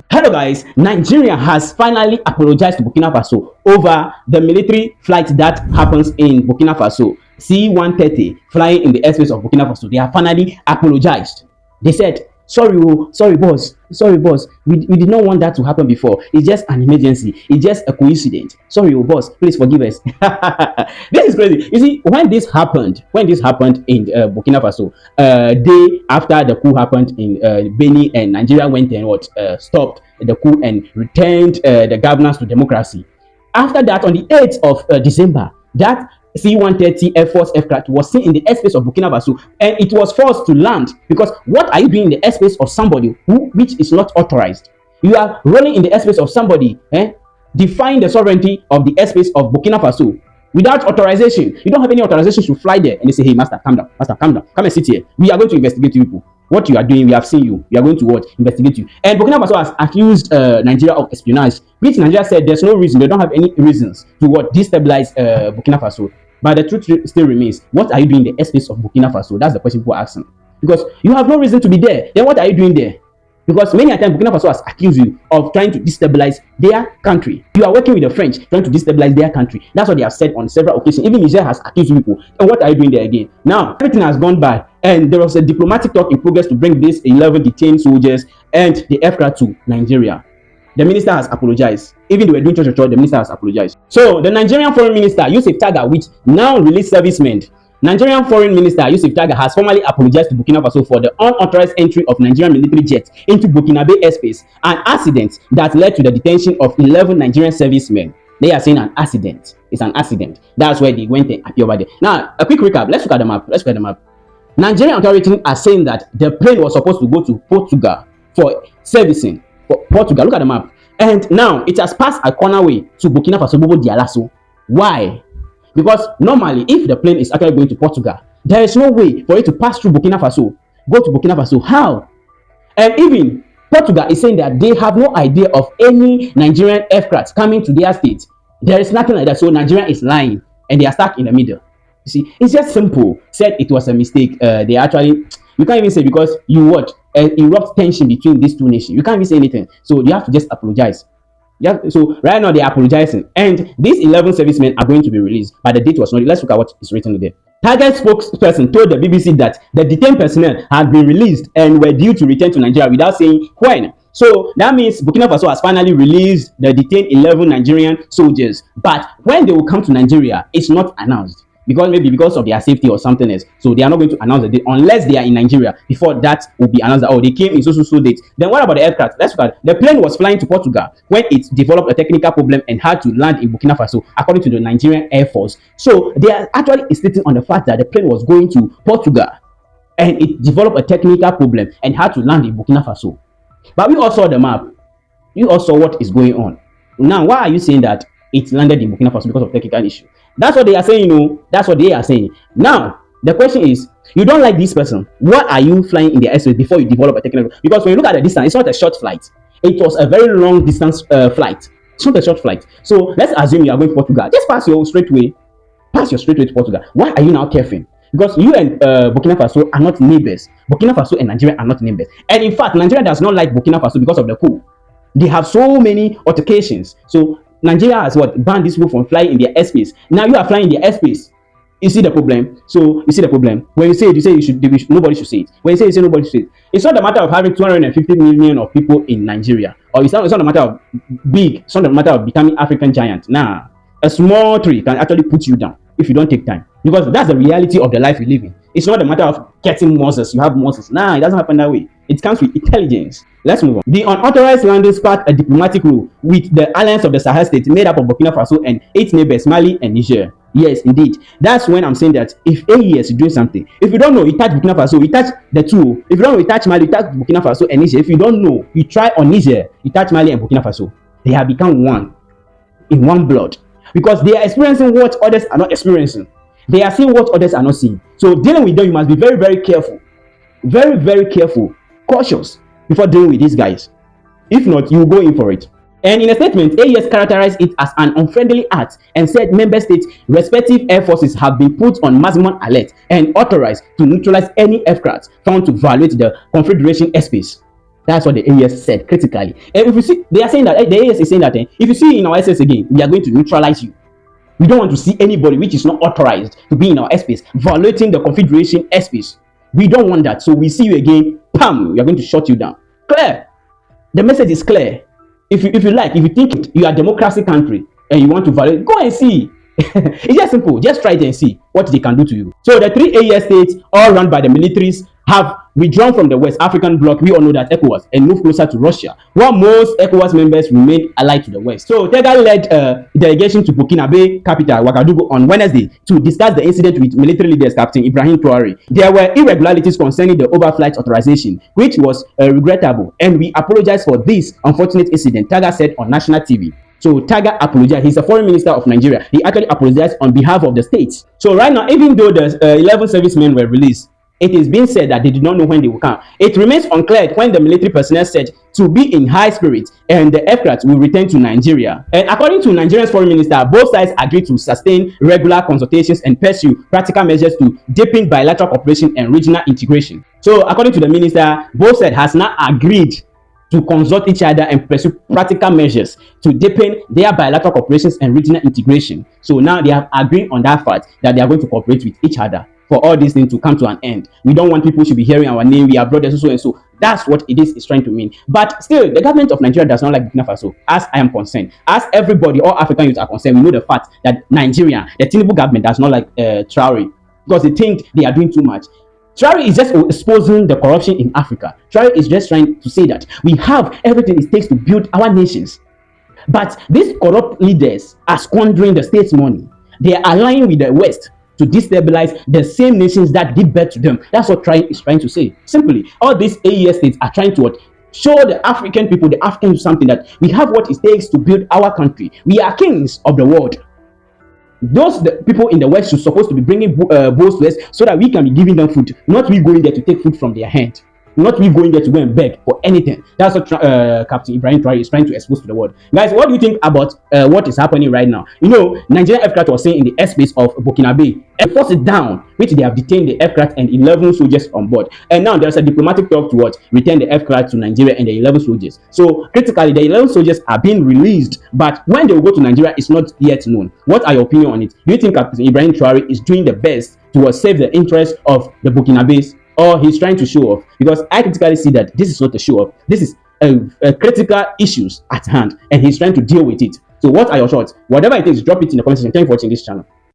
Hello guys, Nigeria has finally apologized to Burkina Faso over the military flight that happens in Burkina Faso. C-130 flying in the airspace of Burkina Faso. They have finally apologized. They said, sorry, sorry boss, we did not want that to happen before. It's just an emergency. It's just a coincidence. Sorry, boss, please forgive us. This is crazy. You see, when this happened in Burkina Faso, day after the coup happened in Benin, and Nigeria went and stopped the coup and returned the governance to democracy. After that, on the 8th of December, that C-130 Air Force aircraft was seen in the airspace of Burkina Faso, and it was forced to land. Because what are you doing in the airspace of somebody which is not authorized? You are rolling in the airspace of somebody, defying the sovereignty of the airspace of Burkina Faso without authorization. You don't have any authorization to fly there. And they say, hey, master, calm down. Master, calm down. Come and sit here. We are going to investigate you people. What you are doing, we have seen you. We are going to what? Investigate you. And Burkina Faso has accused Nigeria of espionage, which Nigeria said there's no reason. They don't have any reasons to destabilize Burkina Faso. But the truth still remains. What are you doing in the airspace of Burkina Faso? That's the question people are asking. Because you have no reason to be there. Then what are you doing there? Because many times Burkina Faso has accused you of trying to destabilize their country. You are working with the French, trying to destabilize their country. That's what they have said on several occasions. Even Niger has accused people. And what are you doing there again? Now, everything has gone by, and there was a diplomatic talk in progress to bring these 11 detained soldiers and the aircraft to Nigeria. The minister has apologized. Even though they were doing church, the minister has apologized. So, the Nigerian foreign minister, Yusuf Taga, which now released servicemen, Nigerian Foreign Minister Yusuf Taga has formally apologized to Burkina Faso for the unauthorized entry of Nigerian military jets into Burkina Bay airspace, an accident that led to the detention of 11 Nigerian servicemen. They are saying an accident. It's an accident. That's why they went and appeared over there. Now, a quick recap. Let's look at the map. Nigerian authorities are saying that the plane was supposed to go to Portugal for servicing. For Portugal, look at the map. And now it has passed a corner way to Burkina Faso, Bobo Dialasso. Why? Because normally, if the plane is actually going to Portugal, there is no way for it to pass through Burkina Faso, go to Burkina Faso. How? And even Portugal is saying that they have no idea of any Nigerian aircraft coming to their state. There is nothing like that. So Nigeria is lying, and they are stuck in the middle. You see, it's just simple. Said it was a mistake. They actually, you can't even say, because erupt tension between these two nations. You can't even say anything. So you have to just apologize. Yeah, so right now they are apologizing, and these 11 servicemen are going to be released, but the date was not. Let's look at what is written there. Target spokesperson told the BBC that the detained personnel had been released and were due to return to Nigeria without saying when. So that means Burkina Faso has finally released the detained 11 Nigerian soldiers, but when they will come to Nigeria, it's not announced. Because of their safety or something else, so they are not going to announce the date unless they are in Nigeria. Before that will be announced that, they came in so date. Then what about the aircraft? Let's look at the plane was flying to Portugal when it developed a technical problem and had to land in Burkina Faso, according to the Nigerian Air Force. So they are actually stating on the fact that the plane was going to Portugal and it developed a technical problem and had to land in Burkina Faso. But we all saw the map. You all saw what is going on. Now, why are you saying that it landed in Burkina Faso because of technical issue? That's what they are saying, That's what they are saying. Now, the question is, you don't like this person. Why are you flying in the airspace before you develop a technical? Because when you look at the distance, it's not a short flight. It was a very long distance flight. It's not a short flight. So let's assume you are going to Portugal. Just pass your straight way. Pass your straight way to Portugal. Why are you now careful? Because you and Burkina Faso are not neighbors. Burkina Faso and Nigeria are not neighbors. And in fact, Nigeria does not like Burkina Faso because of the coup. They have so many altercations. So Nigeria has banned these people from flying in their airspace. Now you are flying in their airspace. You see the problem? So you see the problem. When you say it, nobody should say it. When you say nobody should say it. It's not a matter of having 250 million of people in Nigeria. Or it's not a matter of it's not a matter of becoming African giant. Nah. A small tree can actually put you down if you don't take time. Because that's the reality of the life we live in. It's not a matter of getting muscles. You have muscles. Nah, it doesn't happen that way. It comes with intelligence. Let's move on. The unauthorized landing sparked a diplomatic row with the alliance of the Sahel states made up of Burkina Faso and 8 neighbors, Mali and Niger. Yes, indeed. That's when I'm saying that if AES is doing something, if you don't know, you touch Burkina Faso, you touch the two. If you don't know, you touch Mali, you touch Burkina Faso and Niger. If you don't know, you try on Niger, you touch Mali and Burkina Faso. They have become one, in one blood. Because they are experiencing what others are not experiencing. They are seeing what others are not seeing. So dealing with them, you must be very, very careful. Very, very careful. Cautious before dealing with these guys. If not, you will go in for it. And in a statement, AES characterized it as an unfriendly act and said member states' respective air forces have been put on maximum alert and authorized to neutralize any aircraft found to violate the Confederation airspace. That's what the AES said critically. And if you see, they are saying that the AES is saying that if you see in our SS again, we are going to neutralize you. We don't want to see anybody which is not authorized to be in our airspace violating the Confederation airspace. We don't want that. So we see you again, pam, we are going to shut you down. Clear. The message is clear. If you like, if you think you are a democracy country and you want to violate, go and see. It's just simple. Just try it and see what they can do to you. So the three AES states, all run by the militaries, have withdrawn from the West African bloc. We all know that ECOWAS and moved closer to Russia, while most ECOWAS members remain allied to the West. So Tega led a delegation to Burkina Faso capital Ouagadougou on Wednesday to discuss the incident with military leaders Captain Ibrahim Traore. There were irregularities concerning the overflight authorization, which was regrettable, and we apologize for this unfortunate incident, Tega said on national TV. So Taga apologized. He's a foreign minister of Nigeria. He actually apologized on behalf of the states. So right now, even though the 11 servicemen were released, it is being said that they did not know when they will come. It remains unclear when the military personnel said to be in high spirits and the aircraft will return to Nigeria. And according to Nigeria's foreign minister, both sides agreed to sustain regular consultations and pursue practical measures to deepen bilateral cooperation and regional integration. So according to the minister, both sides has now agreed to consult each other and pursue practical measures to deepen their bilateral cooperations and regional integration. So now they have agreed on that fact that they are going to cooperate with each other for all these things to come to an end. We don't want people to be hearing our name, we are brothers, so and so. That's what it is trying to mean. But still, the government of Nigeria does not like Burkina Faso, as I am concerned. As everybody, all African youths are concerned, we know the fact that Nigeria, the Tinubu government, does not like Traore because they think they are doing too much. Traore is just exposing the corruption in Africa. Traore is just trying to say that we have everything it takes to build our nations. But these corrupt leaders are squandering the state's money. They are allying with the West to destabilize the same nations that give birth to them. That's what Traore is trying to say. Simply, all these AES states are trying to show the African people, the Africans, something that we have what it takes to build our country. We are kings of the world. The people in the West should supposed to be bringing boats to us so that we can be giving them food, not we going there to take food from their hand, not we going there to go and beg for anything. That's what Captain Ibrahim Traore is trying to expose to the world. Guys, what do you think about what is happening right now? You know, Nigerian aircraft was saying in the airspace of Burkina Faso and forced it down, which they have detained the aircraft and 11 soldiers on board. And now there's a diplomatic talk to return the aircraft to Nigeria and the 11 soldiers. So critically, the 11 soldiers are being released, but when they will go to Nigeria, it's not yet known. What are your opinion on it? Do you think Captain Ibrahim Traore is doing the best to save the interest of the Burkina Faso, or he's trying to show off? Because I critically see that this is not a show off. This is a critical issues at hand, and he's trying to deal with it. So what are your thoughts? Whatever it is, drop it in the comment section. Thank you for watching this channel.